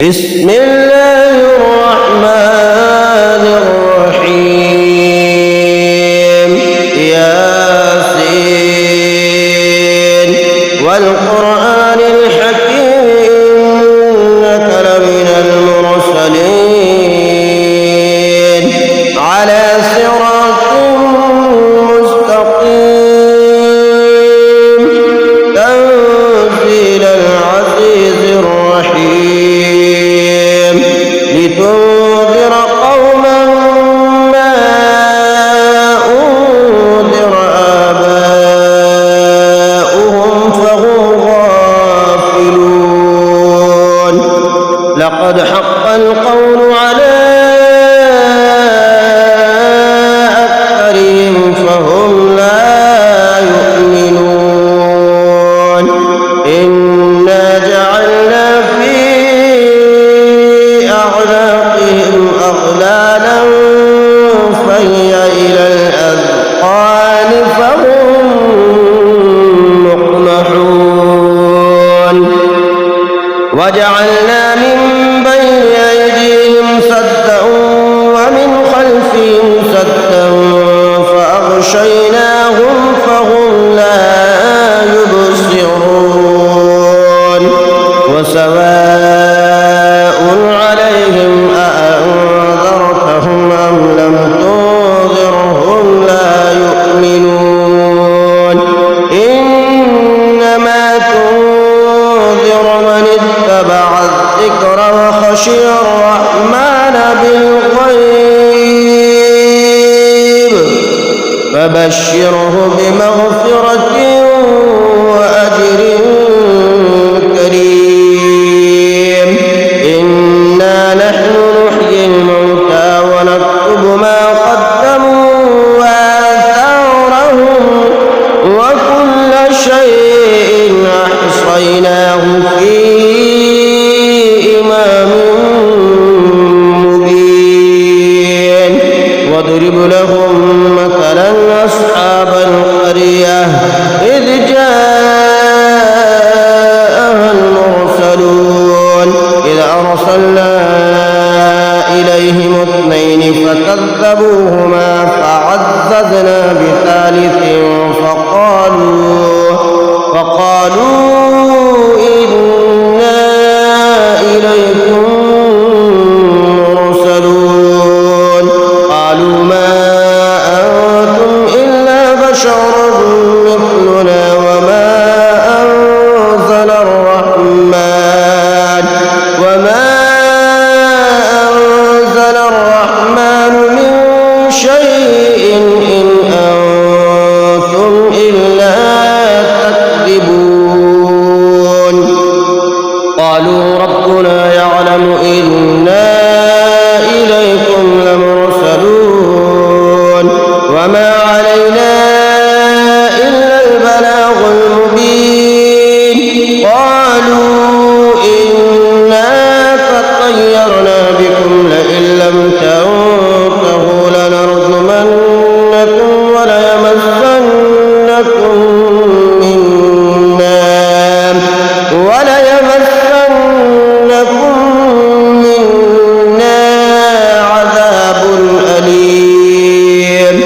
بسم الله الرحمن الرحيم ياسين والقرآن الحكيم إنك لمن المرسلين على صراط مستقيم تنزيل العزيز الرحيم لتنذر قوما ما أنذر آباؤهم فهم غافلون لقد حق القول على أكثرهم فهم لا يؤمنون إنا جعلنا في أعناقهم أغلالا فهي إلى الأذقان فهم مقمحون وجعلنا من بين أيديهم سدا ومن خلفهم سدا فأغشيناهم فهم لا يبصرون وسواء عليهم أأنذرتهم أم لم تنذرهم لا يؤمنون إنما تنذر من اتبع الذكر وخشي الرحمن بالغيب فبشره بمغفرة وأجر كريم إنا نحن نحيي الموتى ونكتب ما قدموا وآثارهم وكل شيء أحصيناه في إمام مبين واضرب لهم مثلا أصحاب القرية إذ جاءها المرسلون إذ أرسلنا إليهم اثنين فكذبوهما فعززنا بثالث فقالوا إنا إليكم مرسلون قالوا ما أنتم إلا بشر مثلنا وما أنزل الرحمن من شيء إن أنتم إلا تكذبون قالوا ربنا يعلم إنا إليكم لمرسلون وما علينا إلا البلاغ المبين قالوا إنا تطيرنا بكم لئن لم تنتهوا لنرجمنكم وليمسنكم منا عذاب أليم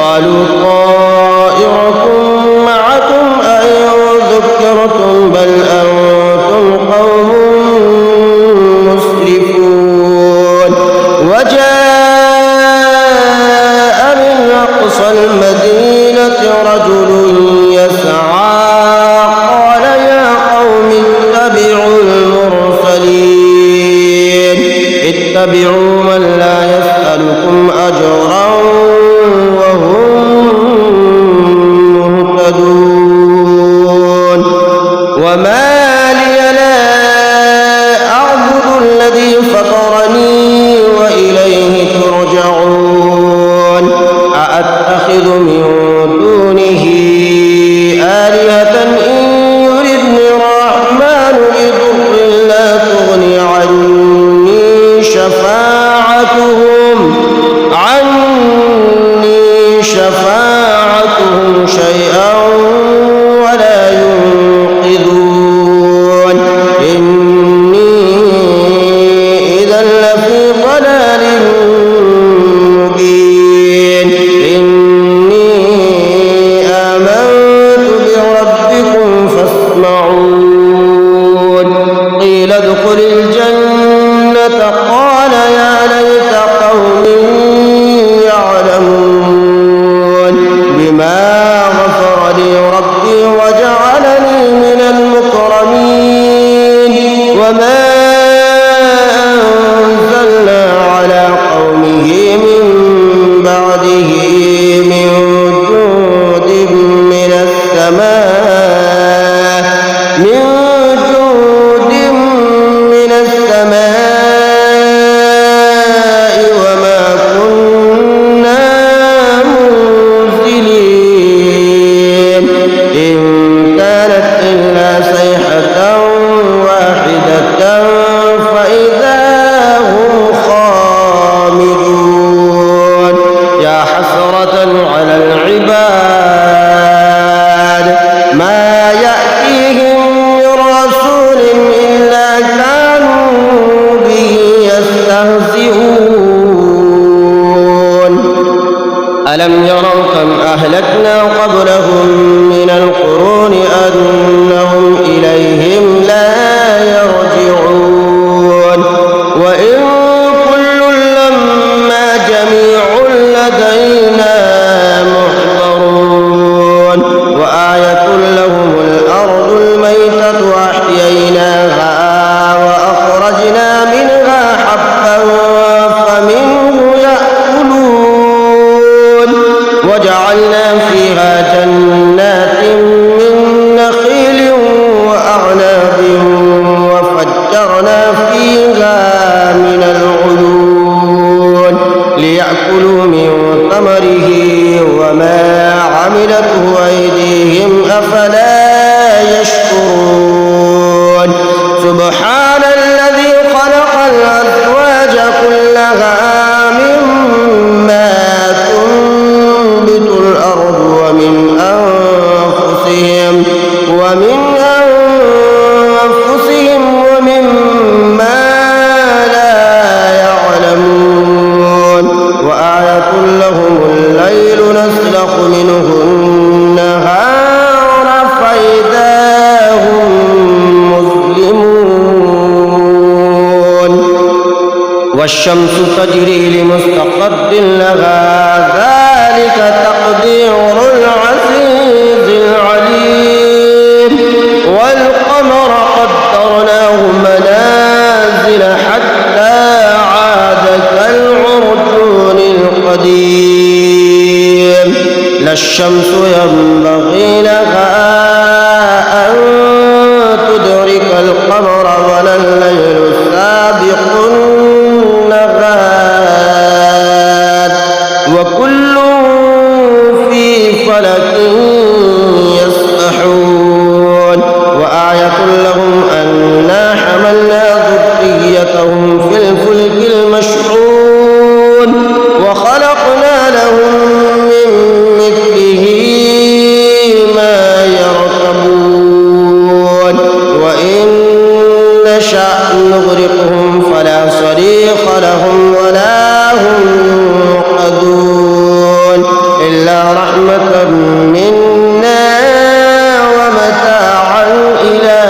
قالوا طائركم معكم أئن ذكرتم بل أنتم قوم مسرفون وجاء من أقصى المدينة رجل يسعى قال يا قوم اتبعوا المرسلين اتبعوا من لا يسألكم أجرا وهم مهتدون وما لي لا أعبد الذي فطرني وإليه ترجعون أأتخذ من دونه آلهة إن يردني الرحمن بضر لا تغني عني شفاعتهم الجنة قال يا ليت قومي يعلمون بما غفر لي ربي وجعلني من المكرمين وما أنزلنا على قومه من بعده من جود من السماء وما كنا منزلين إن كانت إلا صيحة واحدة فإذا هم خامدون يا حسرة على العباد ما يأتيهم من رسول إلا كانوا به يستهزئون ألم يروا كم أهلكنا قبلهم من القرون أنهم إليهم لا يرجعون وإن كل لما جميع لدينا محضرون وآية لهم الأرض الميتة أحييناها وأخرجنا منها حبا فمنه يأكلون وجعلنا فيها جنات من نخيل وأعناب وفجرنا فيها من العيون ليأكلوا من ثمره وما عملته أيديهم أفلا يشكرون سبحان الذي خلق الأزواج كلها مما تنبت الأرض ومن أنفسهم ومما لا يعلمون وآية لهم الليل نسلخ منه النهار فإذا هم مظلمون والشمس تجري لمستقر لها ذلك تقدير العزيز العليم والقمر قدرناه منازل حتى عاد كالعرجون القديم لا الشمس ينبغي لها أن تدرك القمر ولا الليل سابق النهار وكل في فلك يسبحون وآية لهم أنا حملنا ذريتهم في الفلك المشحون وخلقنا لهم من مثله ما يركبون وإن نشأ نغرقهم فلا صريخ لهم ولا هم ينقذون إلا رحمة منا ومتاعا إلى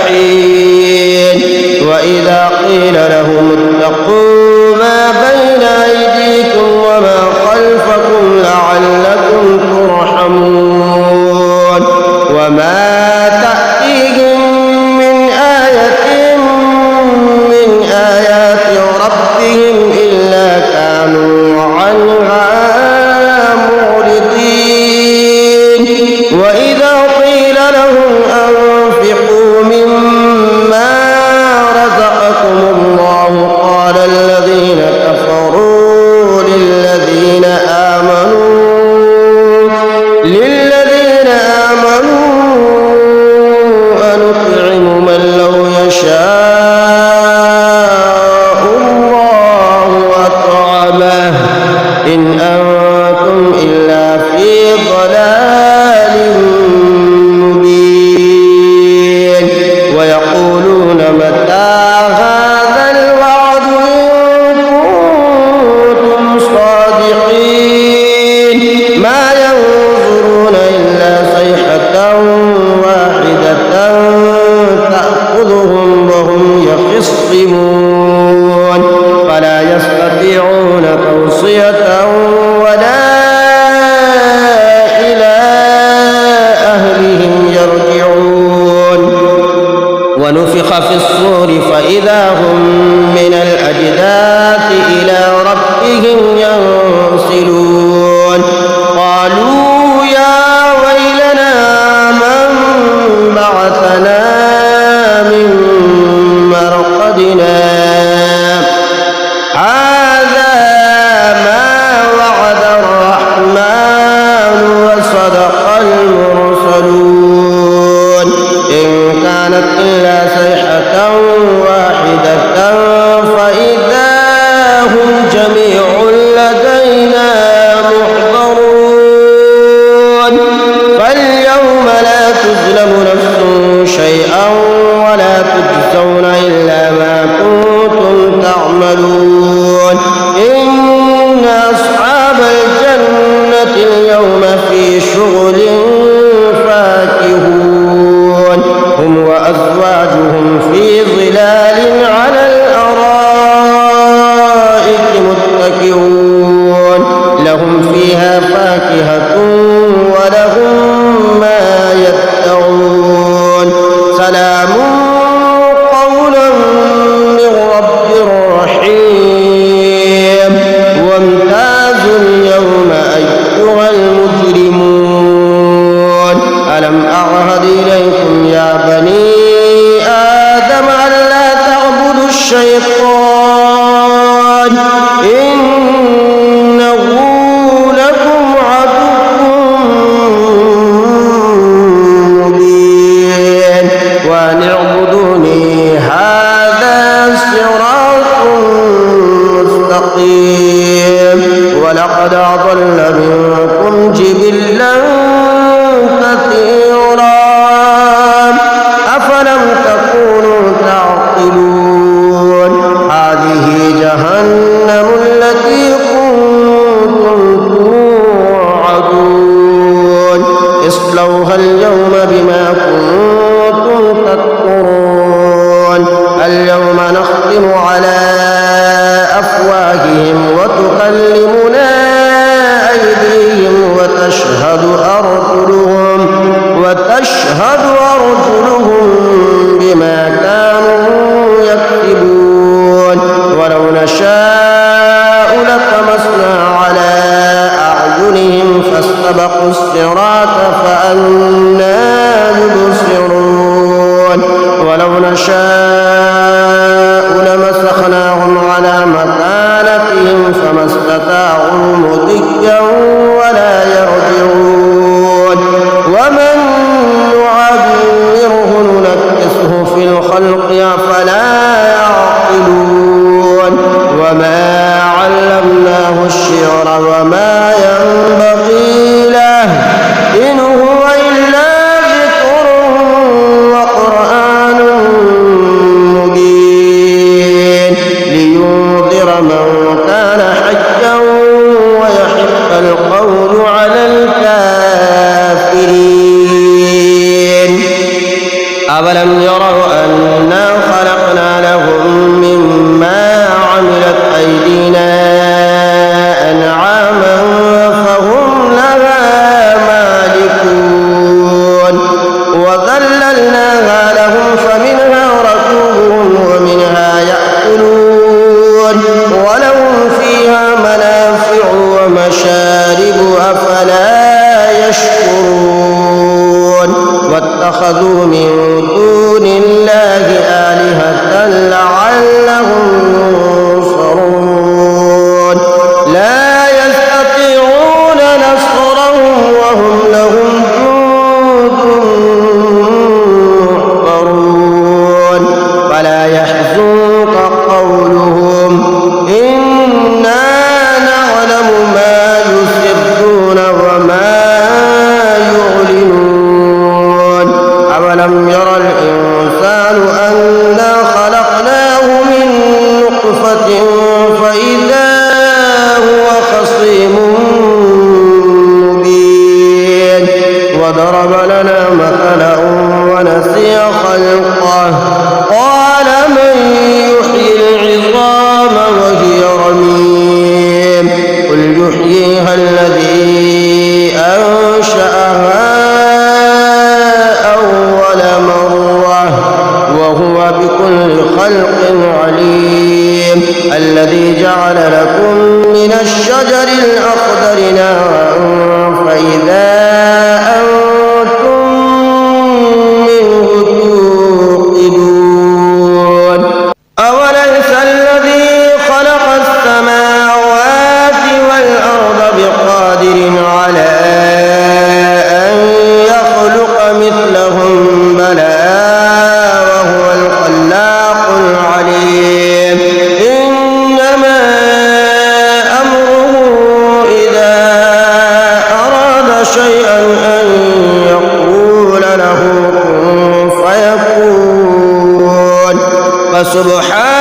حين وإذا قيل لهم اتقوا ما بين أيديكم وما خلفكم لعلكم ترحمون وما تأتيهم من آية من آيات ربهم إلا كانوا عنها معرضين وإذا قيل لهم أنفقوا مما رزقكم الله قال المجرمون فلا يستطيعون توصية ولا إلى أهلهم يرجعون ونفخ في الصور فإذا هم من الأجداث إلى ربهم ينسلون قالوا يا ويلنا من بعثنا من مرقدنا هذا ما وعد الرحمن وصدق المرسلون إن كانت إلا صيحة واحدة فإذا هم جميع لدينا محضرون فاليوم لا تظلم نفس شيئا ولا تجزون إلا ما كنتم تعملون إن أصحاب الجنة اليوم في شغل فاكهون هم وأزواجهم في ظلال على الأرائك متكئون لهم فيها فاكهة ولهم ما يدعون سلام قولا من رب رحيم وامتازوا اليوم أيها المجرمون ألم أعهد إليكم يا بني آدم ألا تعبدوا الشيطان إنه لكم عدو مبين وأن اعبدوني هذا صراط مستقيم ولقد أضل منكم جبلا كثيرا أفلم تكونوا تعقلون هذه جهنم التي كنتم توعدون اصلوها اليوم بما كنتم تكفرون اليوم نختم على أفواههم وتكلمنا أيديهم وتشهد أرجلهم بما كانوا يكسبون ولو نشاء لطمسنا على أعينهم فاستبقوا الصراط فأنى يبصرون ولو نشاء لمسخناهم على مكانتهم فما استطاعوا مضيا ولا يرجعون ومن نعمره ننكسه في الخلق أفلا يعقلون وما علمناه الشعر وما ينبغي له إن هو إلا ذكر وقرآن مبين لينذر من كان حيا ويحق القول على الكافرين أولم يروا أنا خلقنا لهم مما عملت أيدينا أنعاما فهم لها مالكون وذللناها لهم فمنها ركوبهم ومنها يأكلون ولهم فيها منافع ومشارب أفلا يشكرون واتخذوا من دون الله آلهة لعلهم ينصرون لا يستطيعون نصرهم وهم لهم جند محضرون فلا يحزنك قولهم إنا نعلم ما يسرون وما يعلنون أولم يرى الإنسان أنا خلقناه من نطفة فإذا هو خصيم مبين وضرب لنا مثلا ونسي خلقه قال من يحيي الذي جعل لكم من الشجر الأخضر نارا فإذا أنتم منه توقدون أوليس الذي خلق السماوات والأرض بقادر على أن يخلق مثلهم بلى وهو الخلاق العليم إنما أمره إذا أراد شيئا أن يقول له كن فيكون فسبحان